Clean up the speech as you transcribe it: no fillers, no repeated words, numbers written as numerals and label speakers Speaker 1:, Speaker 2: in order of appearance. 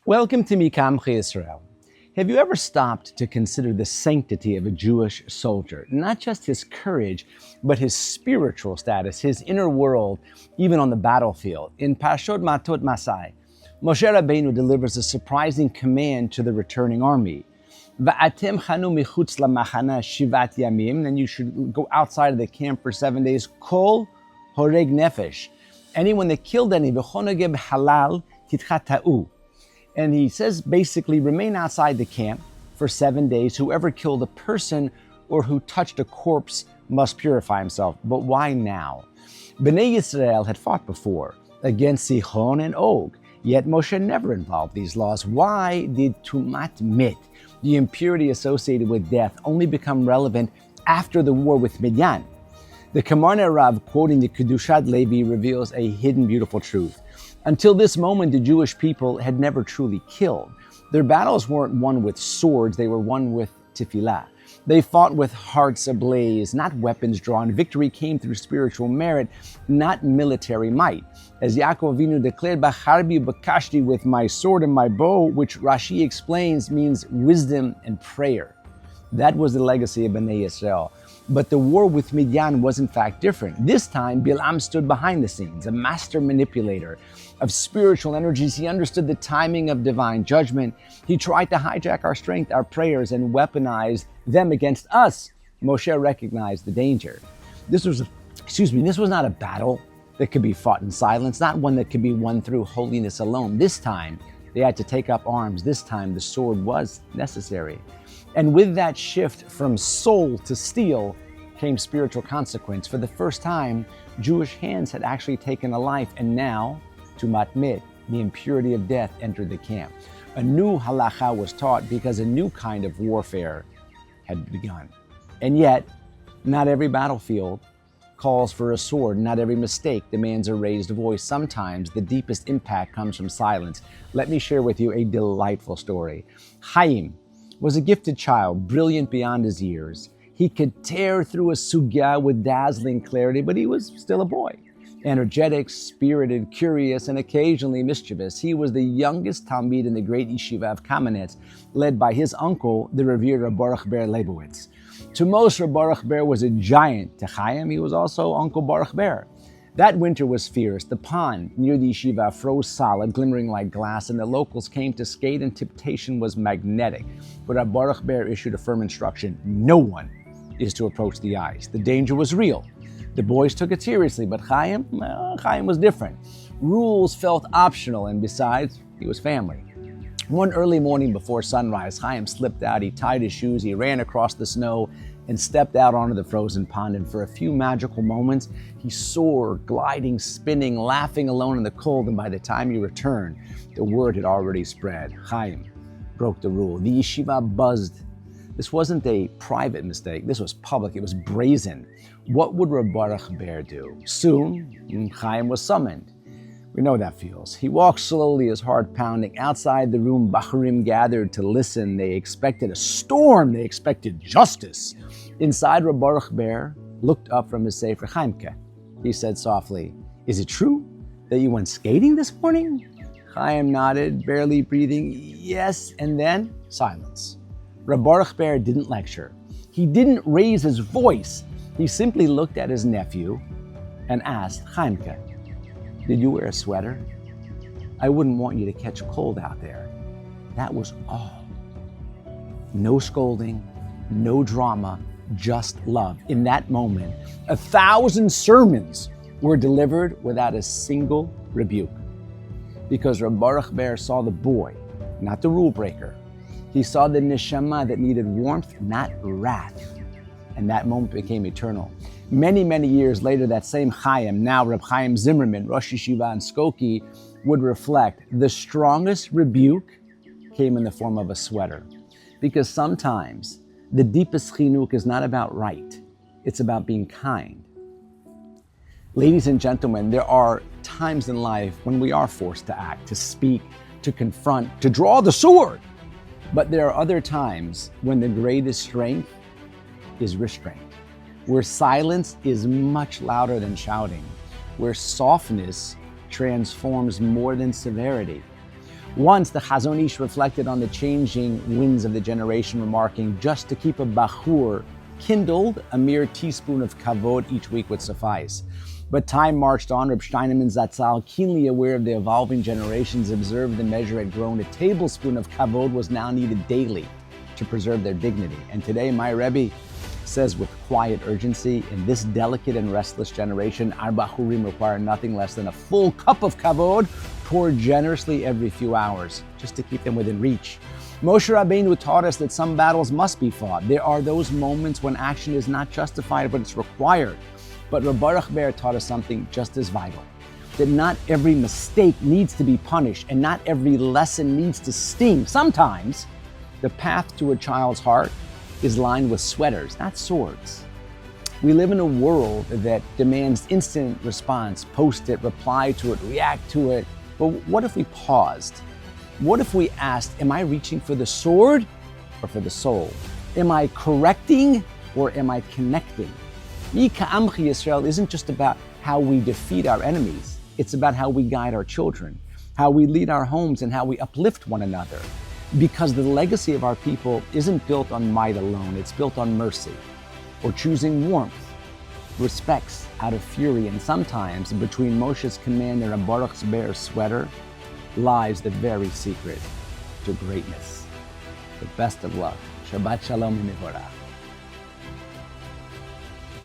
Speaker 1: Welcome to Mikam Israel. Have you ever stopped to consider the sanctity of a Jewish soldier? Not just his courage, but his spiritual status, his inner world, even on the battlefield. In Parashat Mattot-Masei, Moshe Rabbeinu delivers a surprising command to the returning army. Va'atem chanu michutz lamachana shivat yamim, and you should go outside of the camp for 7 days. Kol horeg nefesh. Anyone that killed any, v'chonegeb halal titchata'u. And he says basically, remain outside the camp for 7 days. Whoever killed a person or who touched a corpse must purify himself. But why now? Bnei Yisrael had fought before against Sihon and Og, yet Moshe never involved these laws. Why did Tumat Mit, the impurity associated with death, only become relevant after the war with Midian? The Kamarne Rav, quoting the Kedushat Levi, reveals a hidden beautiful truth. Until this moment, the Jewish people had never truly killed. Their battles weren't won with swords, they were won with tefillah. They fought with hearts ablaze, not weapons drawn. Victory came through spiritual merit, not military might. As Yaakov Avinu declared, Bacharbi bakashti, with my sword and my bow, which Rashi explains means wisdom and prayer. That was the legacy of Bnei Yisrael. But the war with Midian was in fact different. This time, Bilam stood behind the scenes, a master manipulator of spiritual energies. He understood the timing of divine judgment. He tried to hijack our strength, our prayers, and weaponize them against us. Moshe recognized the danger. This was not a battle that could be fought in silence, not one that could be won through holiness alone. This time, they had to take up arms. This time, the sword was necessary. And with that shift from soul to steel came spiritual consequence. For the first time, Jewish hands had actually taken a life, and now, Tumat Mit, the impurity of death, entered the camp. A new halacha was taught because a new kind of warfare had begun. And yet, not every battlefield calls for a sword. Not every mistake demands a raised voice. Sometimes the deepest impact comes from silence. Let me share with you a delightful story. Chaim was a gifted child, brilliant beyond his years. He could tear through a sugya with dazzling clarity, but he was still a boy. Energetic, spirited, curious, and occasionally mischievous. He was the youngest Talmid in the great yeshiva of Kamenetz, led by his uncle, the revered Reb Baruch Ber Leibowitz. To most, Reb Baruch Ber was a giant. To Chaim, he was also Uncle Baruch Ber. That winter was fierce. The pond near the yeshiva froze solid, glimmering like glass, and the locals came to skate, and temptation was magnetic. But Reb Baruch Ber issued a firm instruction: no one is to approach the ice. The danger was real. The boys took it seriously, but Chaim was different. Rules felt optional, and besides, he was family. One early morning before sunrise, Chaim slipped out. He tied his shoes, he ran across the snow, and stepped out onto the frozen pond. And for a few magical moments, he soared, gliding, spinning, laughing alone in the cold. And by the time he returned, the word had already spread. Chaim broke the rule. The yeshiva buzzed. This wasn't a private mistake. This was public. It was brazen. What would Reb Baruch Ber do? Soon, Chaim was summoned. We know that feels. He walked slowly, his heart pounding. Outside the room, Bachurim gathered to listen. They expected a storm. They expected justice. Inside, Reb Baruch Ber looked up from his sefer. Chaimke, he said softly, is it true that you went skating this morning? Chaim nodded, barely breathing. Yes, and then silence. Reb Baruch Ber didn't lecture. He didn't raise his voice. He simply looked at his nephew and asked, Chaimke, did you wear a sweater? I wouldn't want you to catch a cold out there. That was all. No scolding, no drama, just love. In that moment, 1,000 sermons were delivered without a single rebuke. Because Reb Baruch Ber saw the boy, not the rule breaker. He saw the neshama that needed warmth, not wrath. And that moment became eternal. Many, many years later, that same Chaim, now Reb Chaim Zimmerman, Rosh Yeshiva in Skokie, would reflect, the strongest rebuke came in the form of a sweater. Because sometimes the deepest chinuk is not about right, it's about being kind. Ladies and gentlemen, there are times in life when we are forced to act, to speak, to confront, to draw the sword. But there are other times when the greatest strength is restraint, where silence is much louder than shouting, where softness transforms more than severity. Once the Chazon Ish reflected on the changing winds of the generation, remarking, just to keep a bachur kindled, a mere teaspoon of kavod each week would suffice. But time marched on. Reb Steinemann Zatzal, keenly aware of the evolving generations, observed the measure had grown. A tablespoon of kavod was now needed daily to preserve their dignity. And today, my Rebbe says with quiet urgency, in this delicate and restless generation, our bachurim require nothing less than a full cup of kavod, poured generously every few hours, just to keep them within reach. Moshe Rabbeinu taught us that some battles must be fought. There are those moments when action is not justified, but it's required. But Reb Baruch Ber taught us something just as vital, that not every mistake needs to be punished, and not every lesson needs to sting. Sometimes the path to a child's heart is lined with sweaters, not swords. We live in a world that demands instant response, post it, reply to it, react to it. But what if we paused? What if we asked, am I reaching for the sword or for the soul? Am I correcting or am I connecting? Mi Ka'amchi Yisrael isn't just about how we defeat our enemies. It's about how we guide our children, how we lead our homes, and how we uplift one another. Because the legacy of our people isn't built on might alone, it's built on mercy, or choosing warmth, respects out of fury, and sometimes between Moshe's command and Reb Baruch Ber's sweater lies the very secret to greatness. The best of luck. Shabbat Shalom u'Mevorach.